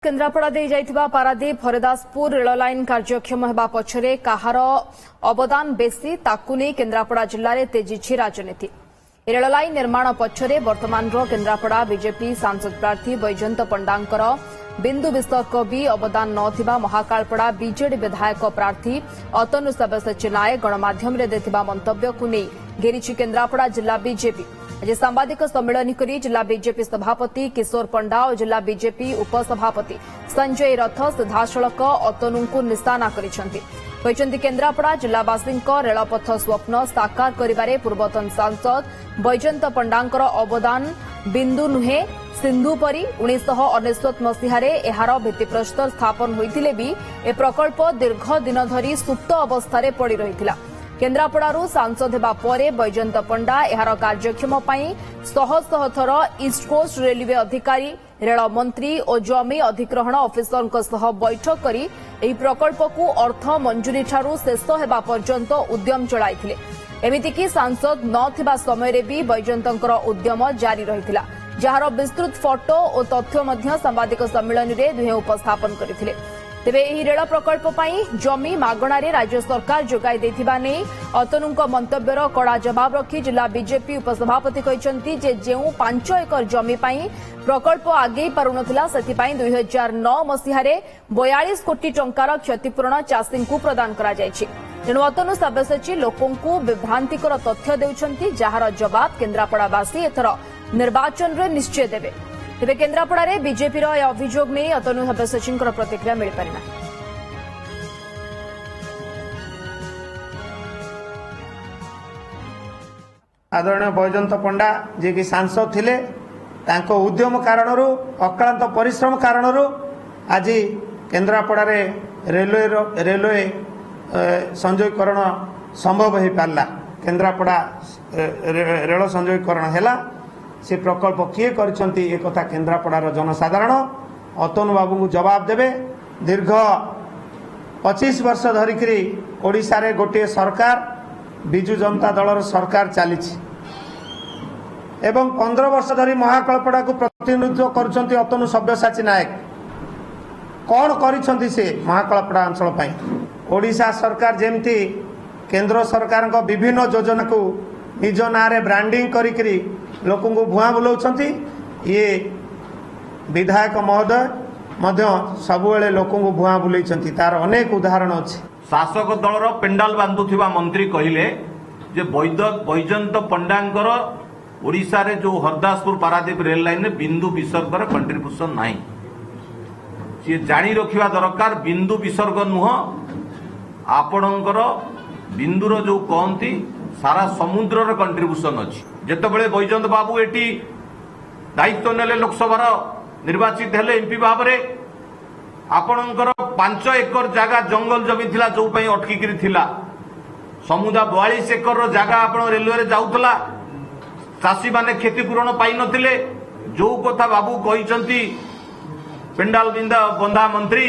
केन्द्रापड़ा दे जाइथिबा Paradip Haridaspur rail line कार्यक्षम हेबा पछरे काहार अवदान बेसी ताकु नै केन्द्रापड़ा जिल्ला रे तेजिछि राजनीति। रेल लाइन निर्माण पछरे वर्तमान केन्द्रापड़ा बीजेपी सांसद प्रार्थी बैजयंत पंडांकर बिंदु विस्तक भी अवदान नथिबा महाकालपड़ा बीजेडी विधायक प्रार्थी अतनु सब्यसाची नायक गणमाध्यम रे देथिबा मंतव्य को नै घेरिछि केन्द्रापड़ा जिला बीजेपी। आज सांबादिक सम्मेलन करी जिला बीजेपी सभापति किशोर पंडा और जिला बीजेपी उपसभापति संजय रथ सीधासलख अतनु निशाना करिसेंति। केन्द्रापड़ा जिलावासी रेलपथ स्वप्न साकार करिबारे पूर्वतन सांसद बैजयंत पंडांकर अवदान बिंदु नुहे सिंधु परी 1999 मसीहारे एहार भित्तिप्रस्तर स्थापन होइतिले भी ए प्रकल्प दीर्घ दिन धरी सुप्त अवस्था पड़ी रहिथिला। केन्द्रापड़ारू सांसद हेबा परे बैजयंत पंडा एहार कार्यक्षम पई शह शह थर ईस्ट कोस्ट रेलवे अधिकारी रेल मंत्री और जमी अधिग्रहण अफिसर सह बैठक करी एही प्रकल्प को अर्थ मंजूरी ठारू शेष हेबा पर्यंत उद्यम चलाइथिले। एमितिकी सांसद नथिबा समय रे भी बैजयंतकर उद्यम जारी रहिथिला, जहार विस्तृत फोटो और तथ्य मध्य सांबादिक सम्मेलन रे दुहे उपस्थापन करथिले। तेबे एही रेल प्रकल्प पई जमी मागणारे राज्य सरकार जोगाई देथिबा नै अतनुଙ୍କ मंतव्यर कड़ा जवाब रखी जिला बीजेपी उपसभापति कहिसंती जे जेउ 5 एकर जमी पई प्रकल्प आगे पारुनथिला सेथिपई 2009 मसीहारे 42 कोटी टंकार क्षतिपूरण चाषींकु प्रदान करा जायछि। तेणु अतनु सब्यसाची लोकंकु विभ्रांतिकर तथ्य देउछंती, जहार जवाब केन्द्रापड़ावासी एथर निर्वाचन रे निश्चय देबे। तेज केन्द्रापड़ा रे बीजेपी रो अभियोग नहीं अतनु सब्यसाची प्रतिक्रिया मिल पारिना। आदरणीय बैजयंत पंडा जे कि सांसद थिले तांको उद्यम कारणरू अक्लांत परिश्रम कारणरू आज केन्द्रापड़ा रे रेलवे संयोगीकरण संभव हो पारला। केन्द्रापड़ा रेल संयोगीकरण हैला। से प्रकल्प किए करछंती एक कथा केन्द्रापड़ार जनसाधारण अतनु बाबू को जवाब देबे। दीर्घ 25 वर्ष धरिकरी ओडिशा रे गोटे सरकार बिजु जनता दलर सरकार चली एवं 15 वर्ष धरी महाकालपड़ा को प्रतिनिधित्व करछंती अतनु सब्यसाची नायक। कौन करिछंती से महाकालपड़ा अंचल पई ओडिशा सरकार जेमती केंद्र सरकार को विभिन्न योजना को निज नारे ब्रांडिंग करी लोक भुआ बुलाउछंती। ये विधायक महोदय मध्य सबुबले लोक भुआ बुलाइछंती, तार अनेक उदाहरण अछि। शासक दलर पेंडाल बांधुथिबा मंत्री कहिले जे बैजयंत पंडांकर ओडिशा रे जो हरदासपुर पारादीप रेल लाइन में बिंदु विसर्गर कंट्रीब्यूशन नाही। सी जानी रखिबा दरकार बिंदु विसर्ग नुह आपणकर बिंदुर जो कहती सारा समुद्र कंट्रीब्यूशन अच्छी। जितेबाला बैजयंत बाबू एटी दायित्व नेले लोकसभा निर्वाचित हेले एमपी भाव में आपणकर 5 एकर जगह जंगल जमी थिला जो पई अटकिकरी थिला समुदा 42 एकर जगह आपण रेलवे रे जाउतला। चाषी माने क्षतिपूरण पाई नथिले। जो कथा बाबू कहिसंती पेंडाल बंधा मंत्री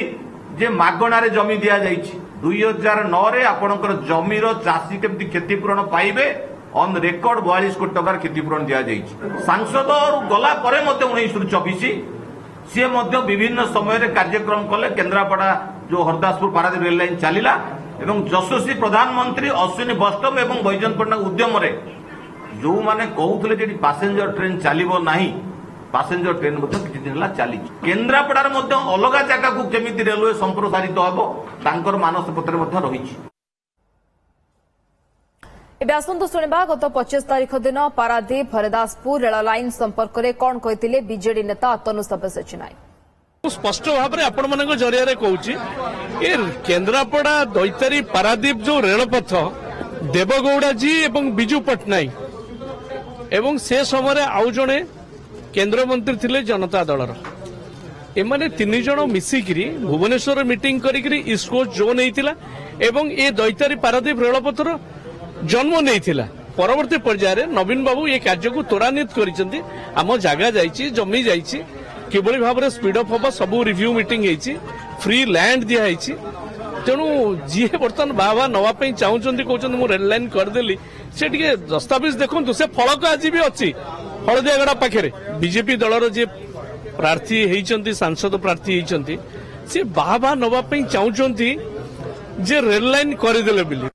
जे मागणारे जमी दिया जाइछि। 2009 रे आपणकर जमीर चाषी केमती क्षतिपूरण पाइबे ऑन रेकर्ड 42 कोटी टकार क्षतिपूरण दिया जाइछि। सांसद गला परे मध्य 1924 सी विभिन्न समय रे कार्यक्रम कले। केन्द्रापड़ा जो हरदासपुर पारादीप रेल लाइन चलिला एवं यशस्वी प्रधानमंत्री अश्विनी वैष्णव एवं बैजयंत पंडा उद्यम रे जो माने कहउथले जे पैसेंजर ट्रेन चलिबो नाही, पैसेंजर ट्रेन किसी दिन चली। केन्द्रापड़ार अलग जगह को केमिति रेलवे संप्रसारित हेबो तांकर मानस पत्र रही। एबे आसंतु सुनिबा गत 25 तारिख दिन पारादीप हरिदासपुर रेल लाइन संपर्क में कौन कहते बीजेडी नेता अतनु सब्यसाची नायक। स्पष्ट भाव में आपण मान जरिया कहूँ केन्द्रापड़ा दैतारी पारादीप जो रेलपथ देवगौड़ा जी एवं विजु पट्टनायक एवं से समय आउ जड़े केन्द्रमंत्री थिले जनता दलर एमाने 3 जण मिसिकिरी भुवनेश्वर मीटिंग करिकरी ईस्ट कोस्ट जोन होइतिला एवं ए दैतारी पारादीप रेलपथर जन्म नहीं। परवर्ती पर्यायर नवीन बाबू ये कार्य को त्वरान्वित करिसेंती। आम जगह जाइछि, जमी जाइछि, किभली भाव में स्पीड अप हम सबू रिव्यू मीटिंग होइछि, फ्री लैंड दिया होइछि। तेणु जी बर्तमान बाबा नवाई चाहूँगी कहते मुझे रेल लाइन करदेली से दस्तावेज देखु से फलक आज भी अच्छी हलदियागड़ा पाखे बीजेपी दलर जी प्रार्थी होइचंती सांसद प्रार्थी होइचंती से बाहा नवा चाहूंट जे रेल लाइन करदेले बोली